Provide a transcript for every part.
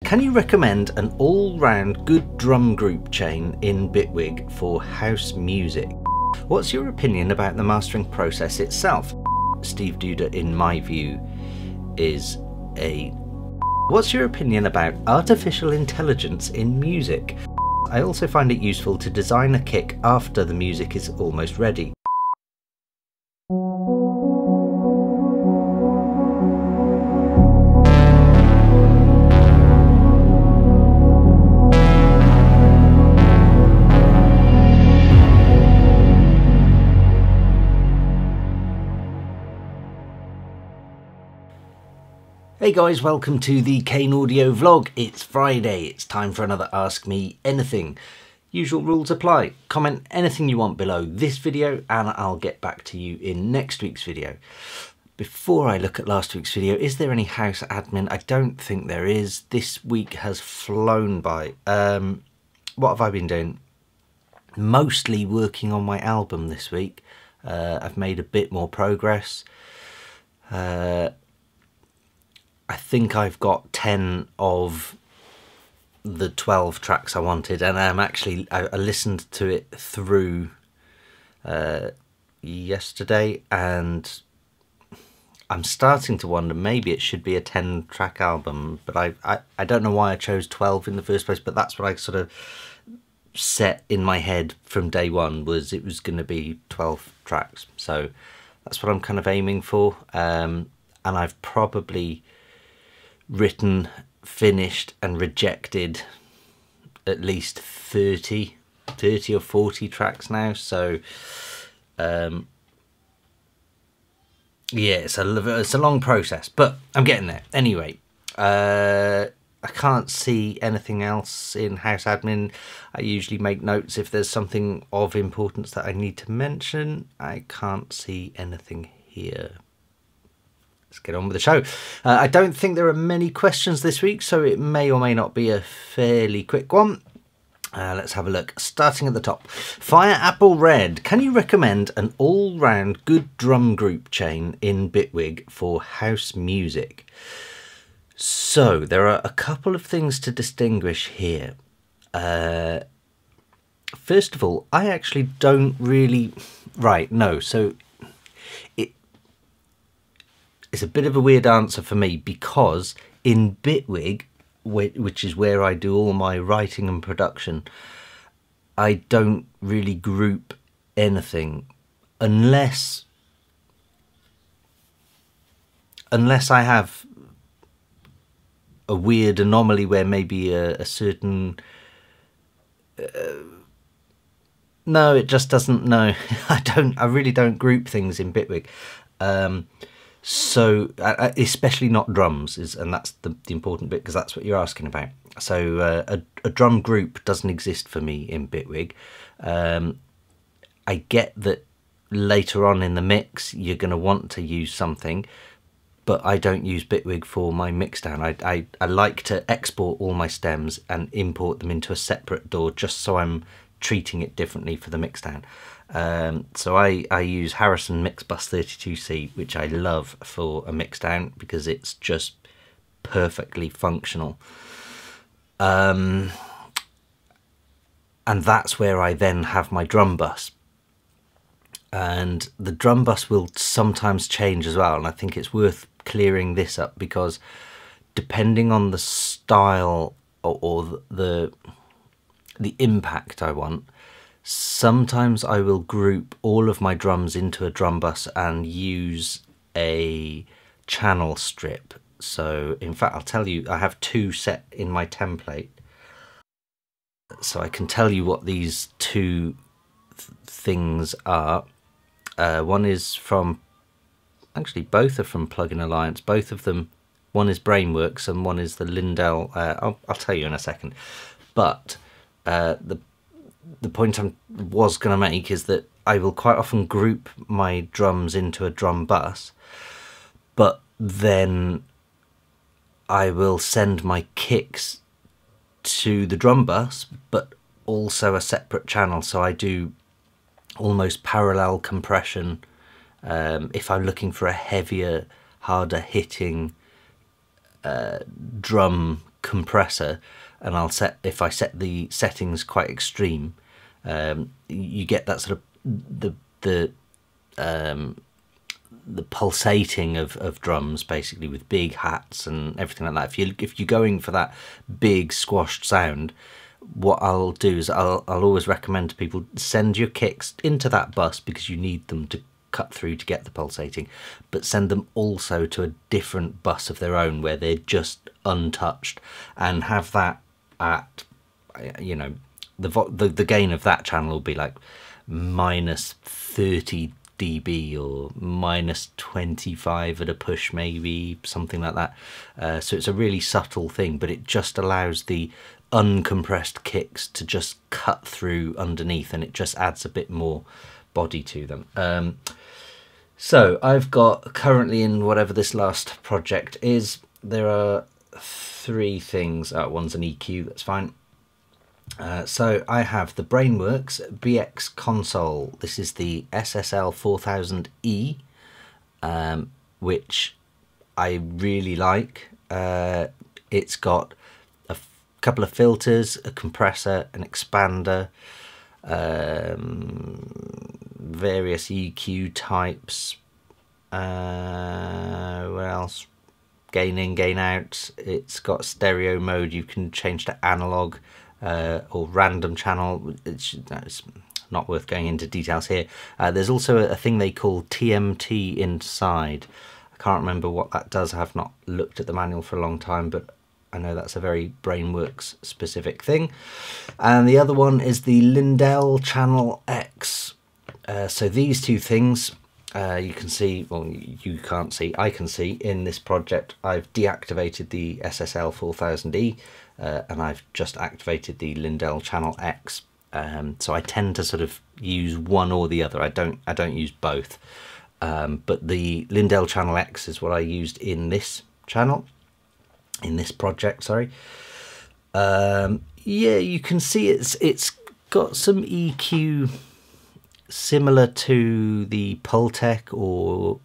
Can you recommend an all-round good drum group chain in Bitwig for house music? What's your opinion about the mastering process itself? Steve Duda, in my view, is a... What's your opinion about artificial intelligence in music? I also find it useful to design a kick after the music is almost ready. Hey guys, welcome to the Kane audio vlog. It's Friday, it's time for another Ask Me Anything. Usual rules apply. Comment anything you want below this video and I'll get back to you in next week's video. Before I look at last week's video, is there any house admin? I don't think there is. This week has flown by. What have I been doing? Mostly working on my album this week. I've made a bit more progress. I think I've got 10 of the 12 tracks I wanted, and I listened to it through yesterday, and I'm starting to wonder maybe it should be a 10-track album, but I don't know why I chose 12 in the first place, but that's what I sort of set in my head from day one, was it was going to be 12 tracks. So that's what I'm kind of aiming for, and I've probably written, finished and rejected at least 30 or 40 tracks now, so yeah, it's a long process, but I'm getting there. Anyway, I can't see anything else in house admin. I usually make notes if there's something of importance that I need to mention. I can't see anything here. Let's get on with the show. I don't think there are many questions this week, so it may or may not be a fairly quick one. Let's have a look. Starting at the top. Fire Apple Red. Can you recommend an all-round good drum group chain in Bitwig for house music? So, there are a couple of things to distinguish here. First of all, I actually don't really... Right, no, so... It's a bit of a weird answer for me, because in Bitwig, which is where I do all my writing and production, I don't really group anything unless I have a weird anomaly where maybe a certain... no, it just doesn't. No, I really don't group things in Bitwig. So, especially not drums, and that's the important bit, because that's what you're asking about. So, a drum group doesn't exist for me in Bitwig. I get that later on in the mix you're going to want to use something, but I don't use Bitwig for my mixdown. I like to export all my stems and import them into a separate DAW, just so I'm treating it differently for the mixdown. So I use Harrison Mixbus 32C, which I love for a mixdown because it's just perfectly functional. And that's where I then have my drum bus. And the drum bus will sometimes change as well, and I think it's worth clearing this up, because depending on the style or the impact I want, sometimes I will group all of my drums into a drum bus and use a channel strip. So in fact, I'll tell you, I have two set in my template, so I can tell you what these two things are. One is from, actually both are from Plugin Alliance, both of them. One is Brainworks and one is the Lindell. I'll tell you in a second, but the point I was going to make is that I will quite often group my drums into a drum bus, but then I will send my kicks to the drum bus, but also a separate channel. So I do almost parallel compression if I'm looking for a heavier, harder hitting drum compressor, and if I set the settings quite extreme, you get that sort of the pulsating of drums, basically, with big hats and everything like that. If you're going for that big squashed sound, what I'll do is I'll always recommend to people, send your kicks into that bus because you need them to cut through to get the pulsating, but send them also to a different bus of their own where they're just untouched, and have that at, you know, the gain of that channel will be like minus 30 dB or minus 25 at a push, maybe something like that. So it's a really subtle thing, but it just allows the uncompressed kicks to just cut through underneath, and it just adds a bit more body to them. So I've got, currently in whatever this last project is, there are 3 things. One's an EQ, that's fine. So I have the Brainworks BX console. This is the SSL 4000E, which I really like. It's got a couple of filters, a compressor, an expander, various EQ types, what else, gain in, gain out. It's got stereo mode, you can change to analog or random channel. It's not worth going into details here. There's also a thing they call TMT inside. I can't remember what that does. I have not looked at the manual for a long time, but I know that's a very Brainworks specific thing. And the other one is the Lindell Channel X. So these 2 things, you can see, well, you can't see, I can see in this project, I've deactivated the SSL 4000E, and I've just activated the Lindell Channel X. So I tend to sort of use one or the other. I don't use both. But the Lindell Channel X is what I used in this channel, in this project, sorry. Yeah, you can see it's got some EQ similar to the Pultec or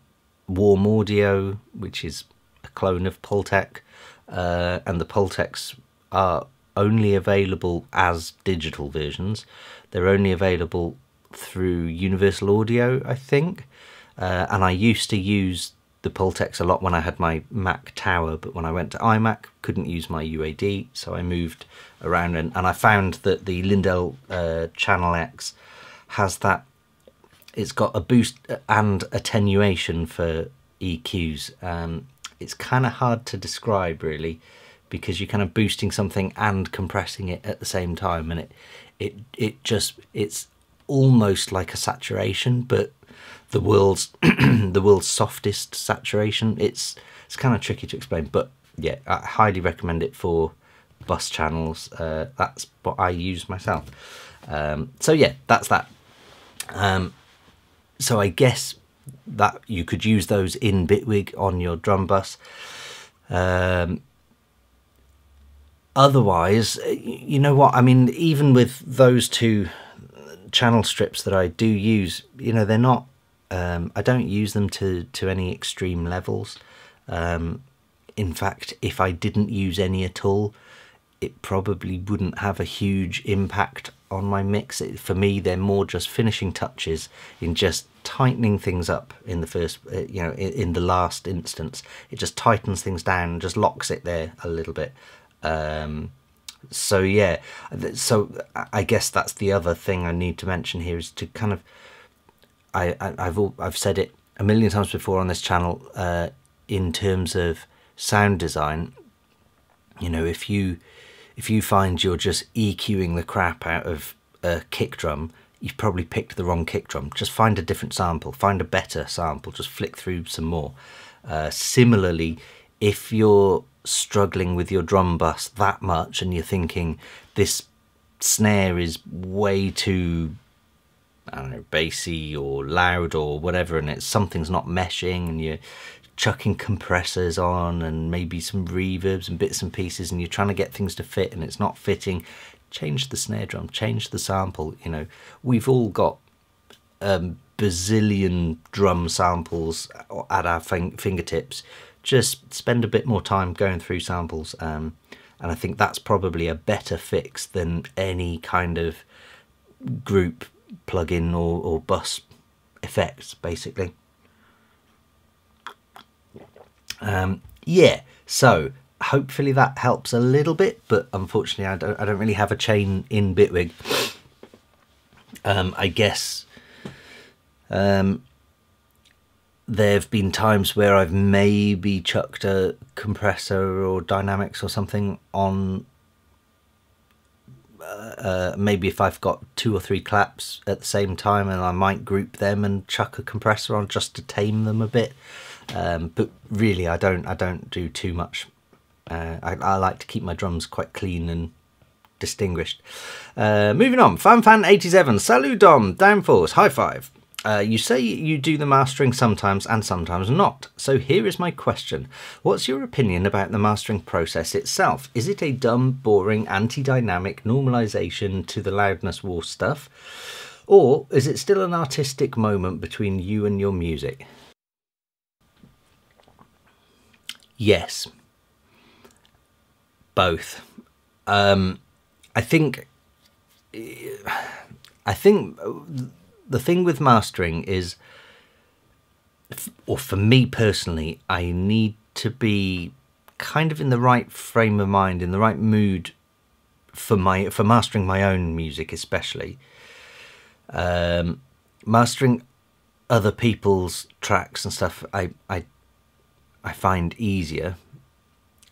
Warm Audio, which is a clone of Pultec, and the Pultecs are only available as digital versions. They're only available through Universal Audio, I think, and I used to use the Pultecs a lot when I had my Mac Tower, but when I went to iMac, couldn't use my UAD, so I moved around, and I found that the Lindell Channel X has that, it's got a boost and attenuation for EQs. It's kind of hard to describe, really, because you're kind of boosting something and compressing it at the same time, and it's almost like a saturation, but the world's the world's softest saturation. It's kind of tricky to explain, but yeah, I highly recommend it for bus channels. That's what I use myself. So yeah, that's that. So I guess that you could use those in Bitwig on your drum bus. Otherwise, you know what, I mean, even with those 2 channel strips that I do use, you know, they're not, I don't use them to any extreme levels. In fact, if I didn't use any at all, it probably wouldn't have a huge impact on my mix. For me, they're more just finishing touches in just tightening things up in the first, you know, in the last instance. It just tightens things down, just locks it there a little bit. So yeah, so I guess that's the other thing I need to mention here, is to kind of, I've said it a million times before on this channel, in terms of sound design. You know, if you find you're just EQing the crap out of a kick drum, you've probably picked the wrong kick drum. Just find a different sample, find a better sample, just flick through some more. Similarly, if you're struggling with your drum bus that much and you're thinking this snare is way too, I don't know, bassy or loud or whatever, and something's not meshing, and you're chucking compressors on and maybe some reverbs and bits and pieces, and you're trying to get things to fit and it's not fitting, change the snare drum, change the sample. You know, we've all got bazillion drum samples at our fingertips. Just spend a bit more time going through samples. and I think that's probably a better fix than any kind of group plugin or bus effects, basically. Yeah, so hopefully that helps a little bit, but unfortunately I don't really have a chain in Bitwig. I guess there have been times where I've maybe chucked a compressor or dynamics or something on, maybe if I've got 2 or 3 claps at the same time, and I might group them and chuck a compressor on just to tame them a bit. But really I don't do too much. I like to keep my drums quite clean and distinguished. Moving on, FanFan87, salut Dom, downforce, high five. You say you do the mastering sometimes and sometimes not. So here is my question. What's your opinion about the mastering process itself? Is it a dumb, boring, anti-dynamic normalization to the loudness war stuff? Or is it still an artistic moment between you and your music? Yes. Both. I think the thing with mastering is, or for me personally, I need to be kind of in the right frame of mind, in the right mood for mastering my own music, especially. Mastering other people's tracks and stuff, I find easier.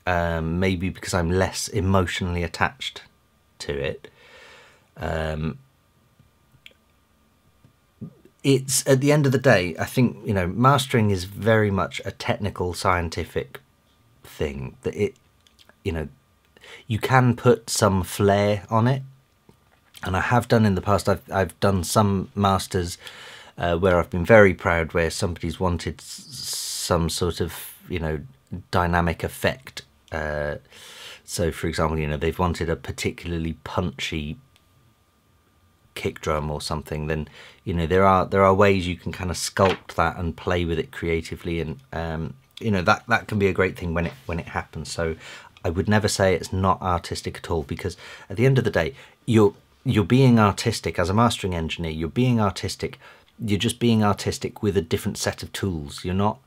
Maybe because I'm less emotionally attached to it. It's, at the end of the day, I think, you know, mastering is very much a technical, scientific thing. That it, you know, you can put some flair on it, and I have done in the past. I've done some masters where I've been very proud, where somebody's wanted some sort of, you know, dynamic effect. So for example, you know, they've wanted a particularly punchy kick drum or something, then, you know, there are ways you can kind of sculpt that and play with it creatively, and you know, that can be a great thing when it happens. So I would never say it's not artistic at all, because at the end of the day, you're being artistic as a mastering engineer. You're being artistic. You're just being artistic with a different set of tools. You're not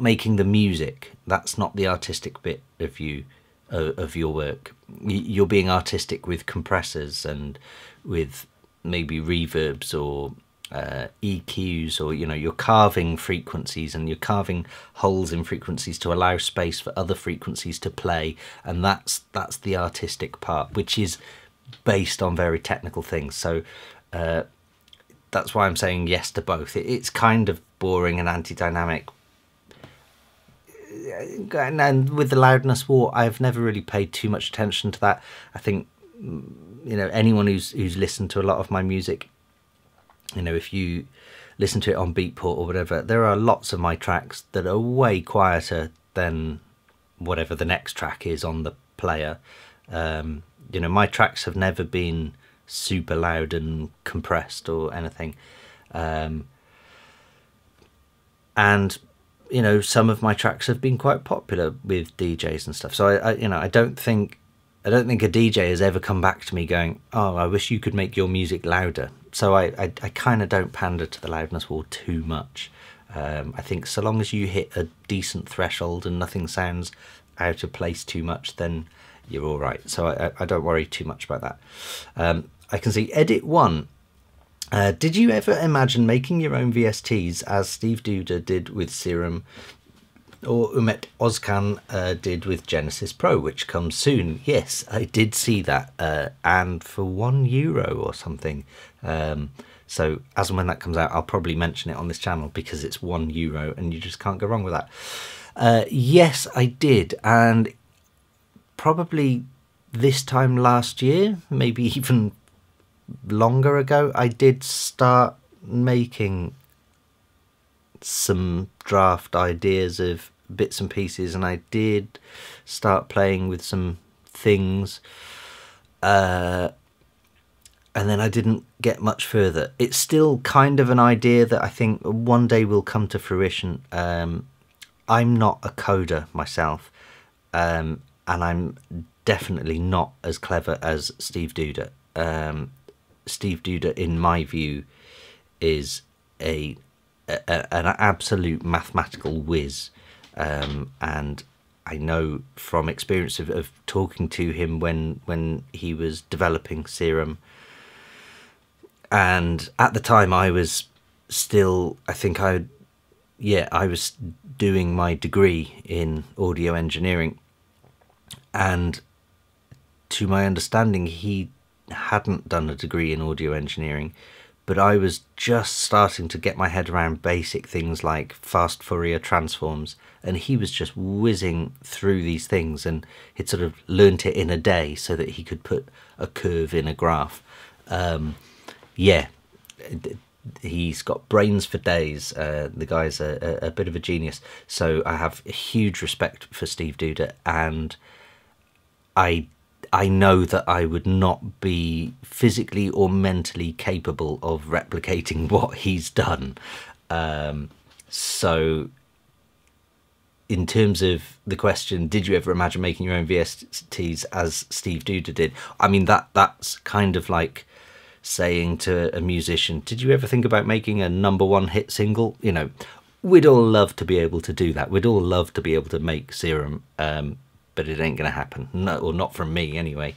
making the music. That's not the artistic bit of you, of your work. You're being artistic with compressors and with maybe reverbs or EQs, or, you know, you're carving frequencies and you're carving holes in frequencies to allow space for other frequencies to play, and that's the artistic part, which is based on very technical things. So that's why I'm saying yes to both. It's kind of boring and anti-dynamic. And with the loudness war, I've never really paid too much attention to that. I think, you know, anyone who's listened to a lot of my music, you know, if you listen to it on Beatport or whatever, there are lots of my tracks that are way quieter than whatever the next track is on the player. You know, my tracks have never been super loud and compressed or anything. And you know, some of my tracks have been quite popular with DJs and stuff. So I don't think a DJ has ever come back to me going, "Oh, I wish you could make your music louder." So I kind of don't pander to the loudness war too much. I think so long as you hit a decent threshold and nothing sounds out of place too much, then you're all right. So I don't worry too much about that. I can see Edit 1. Did you ever imagine making your own VSTs as Steve Duda did with Serum, or Umet Ozkan did with Genesis Pro, which comes soon? Yes, I did see that, and for €1 or something. So as and when that comes out, I'll probably mention it on this channel, because it's €1 and you just can't go wrong with that. Yes, I did, and probably this time last year, maybe even longer ago, I did start making some draft ideas of bits and pieces, and I did start playing with some things, and then I didn't get much further. It's still kind of an idea that I think one day will come to fruition. I'm not a coder myself, and I'm definitely not as clever as Steve Duda. Steve Duda, in my view, is an absolute mathematical whiz, and I know from experience of talking to him when he was developing Serum, and at the time I was still, I was doing my degree in audio engineering, and to my understanding he hadn't done a degree in audio engineering, but I was just starting to get my head around basic things like fast Fourier transforms, and he was just whizzing through these things, and he'd sort of learnt it in a day so that he could put a curve in a graph. He's got brains for days. The guy's a bit of a genius. So I have a huge respect for Steve Duda, and I know that I would not be physically or mentally capable of replicating what he's done. So in terms of the question, did you ever imagine making your own VSTs as Steve Duda did? I mean, that's kind of like saying to a musician, did you ever think about making a #1 hit single? You know, we'd all love to be able to do that. We'd all love to be able to make Serum, but it ain't going to happen. No, or not from me anyway.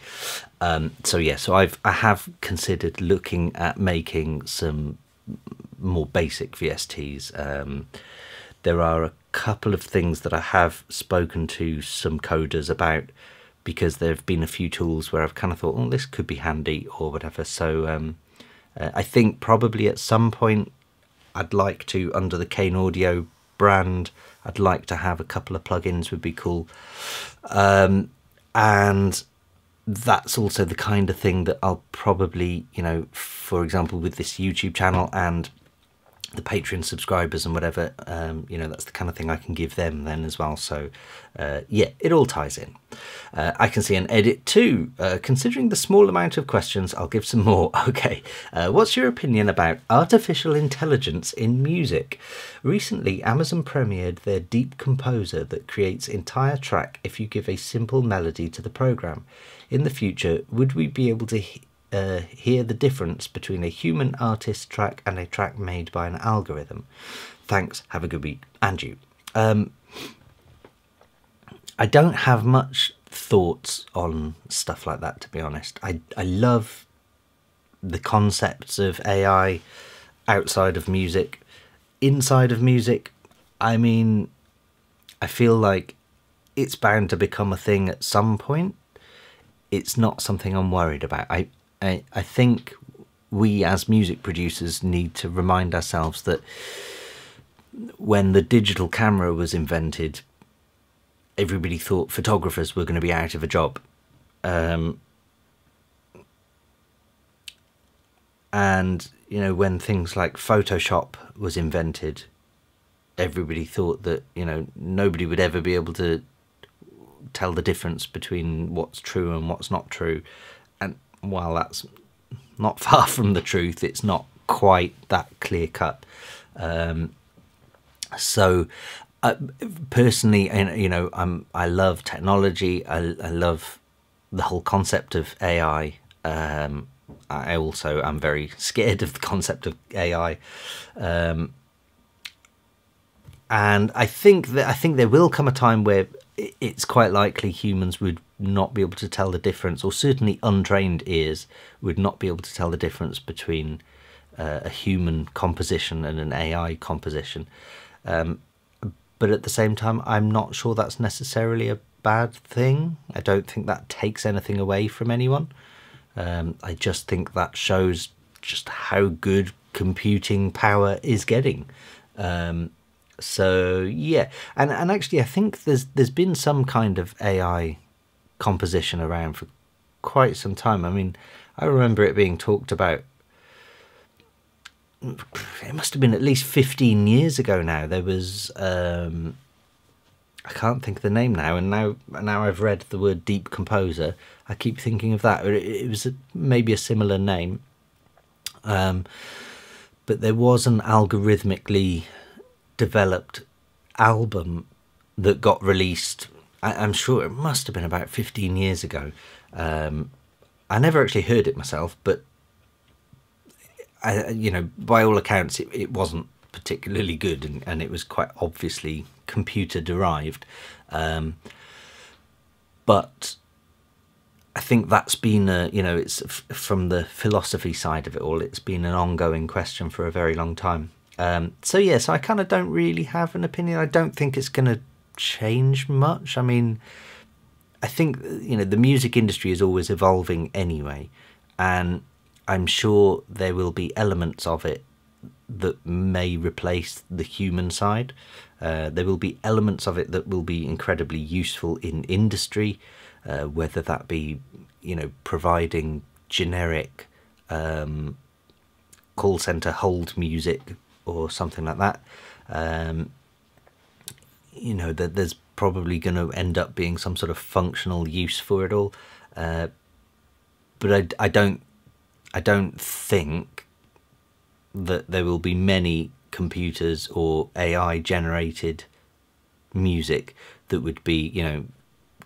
So I have considered looking at making some more basic VSTs. There are a couple of things that I have spoken to some coders about, because there have been a few tools where I've kind of thought, oh, this could be handy or whatever. So I think probably at some point I'd like to, under the Kane Audio brand, I'd like to have a couple of plugins, would be cool. And that's also the kind of thing that I'll probably, you know, for example, with this YouTube channel and the Patreon subscribers and whatever, you know, that's the kind of thing I can give them then as well. So yeah, it all ties in. I can see an edit too. Considering the small amount of questions, I'll give some more. Okay, what's your opinion about artificial intelligence in music? Recently, Amazon premiered their Deep Composer that creates entire track if you give a simple melody to the program. In the future, would we be able to hear the difference between a human artist track and a track made by an algorithm? Thanks, have a good week. And you. I don't have much thoughts on stuff like that, to be honest. I love the concepts of AI outside of music. Inside of music, I mean, I feel like it's bound to become a thing at some point. It's not something I'm worried about. I think we as music producers need to remind ourselves that when the digital camera was invented, everybody thought photographers were going to be out of a job. And, you know, when things like Photoshop was invented, everybody thought that, you know, nobody would ever be able to tell the difference between what's true and what's not true. And while that's not far from the truth, it's not quite that clear cut. Personally, you know, I love technology. I love the whole concept of AI. I also am very scared of the concept of AI. And I think there will come a time where it's quite likely humans would not be able to tell the difference, or certainly untrained ears would not be able to tell the difference between a human composition and an AI composition. But at the same time, I'm not sure that's necessarily a bad thing. I don't think that takes anything away from anyone. I just think that shows just how good computing power is getting. So yeah, and actually I think there's been some kind of AI composition around for quite some time. I mean, I remember it being talked about, it must have been at least 15 years ago now. There was I can't think of the name now, and now I've read the word Deep Composer, I keep thinking of that. It was maybe a similar name, but there was an algorithmically developed album that got released I'm sure it must have been about 15 years ago. I never actually heard it myself, but you know, by all accounts, it wasn't particularly good, and it was quite obviously computer derived. But I think that's been you know, it's from the philosophy side of it all, it's been an ongoing question for a very long time. So yeah, so I kind of don't really have an opinion. I don't think it's going to change much. I mean, I think, you know, the music industry is always evolving anyway, and I'm sure there will be elements of it that may replace the human side. There will be elements of it that will be incredibly useful in industry, whether that be, you know, providing generic call center hold music or something like that. You know, that there's probably going to end up being some sort of functional use for it all. But I don't think that there will be many computers or AI generated music that would be, you know,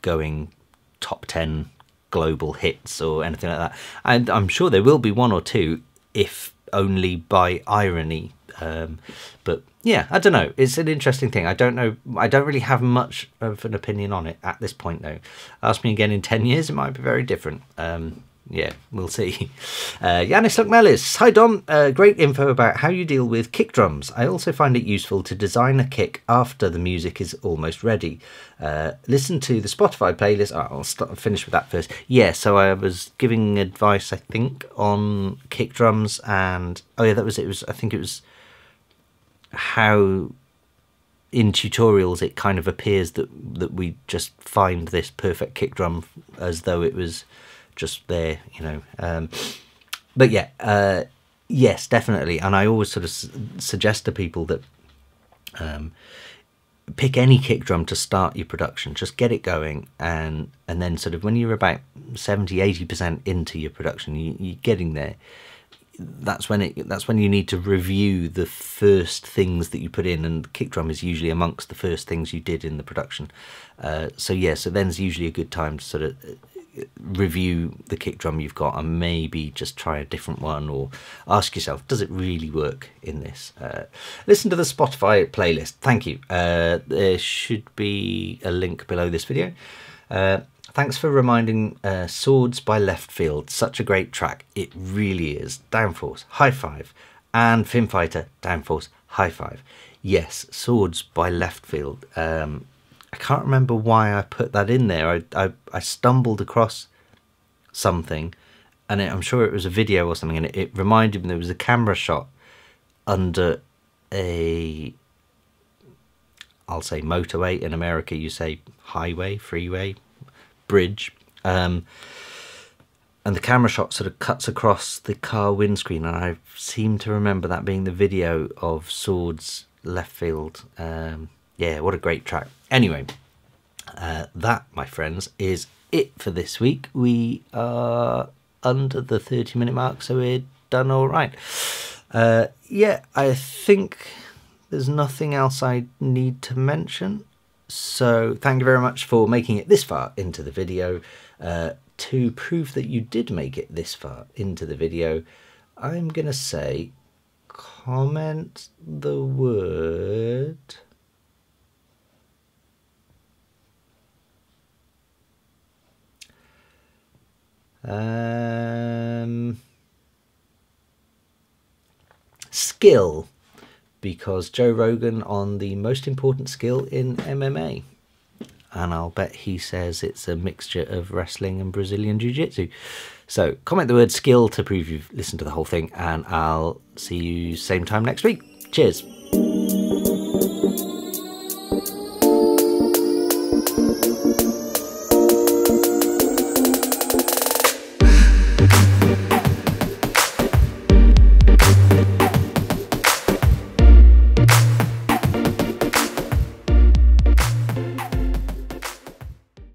going top 10 global hits or anything like that. And I'm sure there will be one or two, if only by irony. But yeah, I don't know. It's an interesting thing. I don't know. I don't really have much of an opinion on it at this point, though. Ask me again in 10 years, it might be very different. Yeah, we'll see. Yanis Lukmelis. Hi Dom, great info about how you deal with kick drums. I also find it useful to design a kick after the music is almost ready. Listen to the Spotify playlist. I'll finish with that first. Yeah, so I was giving advice, I think, on kick drums, and oh yeah, that was it. I think it was how in tutorials it kind of appears that we just find this perfect kick drum as though it was just there, you know. But yeah, yes, definitely. And I always sort of suggest to people that pick any kick drum to start your production. Just get it going, and then sort of when you're about 70-80% into your production, you're getting there. That's when you need to review the first things that you put in, and the kick drum is usually amongst the first things you did in the production. So yeah, so then's usually a good time to sort of review the kick drum you've got, and maybe just try a different one, or ask yourself, does it really work in this? Listen to the Spotify playlist. Thank you. There should be a link below this video. Thanks for reminding Swords by Left Field. Such a great track. It really is. Downforce, high five. And Fin Fighter, Downforce, high five. Yes, Swords by Left Field. I can't remember why I put that in there. I stumbled across something, and I'm sure it was a video or something, and it reminded me there was a camera shot under a, I'll say motorway. In America you say highway, freeway, bridge, and the camera shot sort of cuts across the car windscreen, and I seem to remember that being the video of Swords Left Field. Yeah, what a great track. Anyway, that, my friends, is it for this week. We are under the 30-minute mark, so we're done all right. Yeah, I think there's nothing else I need to mention. So thank you very much for making it this far into the video. To prove that you did make it this far into the video, I'm going to say comment the word skill, because Joe Rogan on the most important skill in MMA, and I'll bet he says it's a mixture of wrestling and Brazilian Jiu-Jitsu. So comment the word skill to prove you've listened to the whole thing, and I'll see you same time next week. Cheers.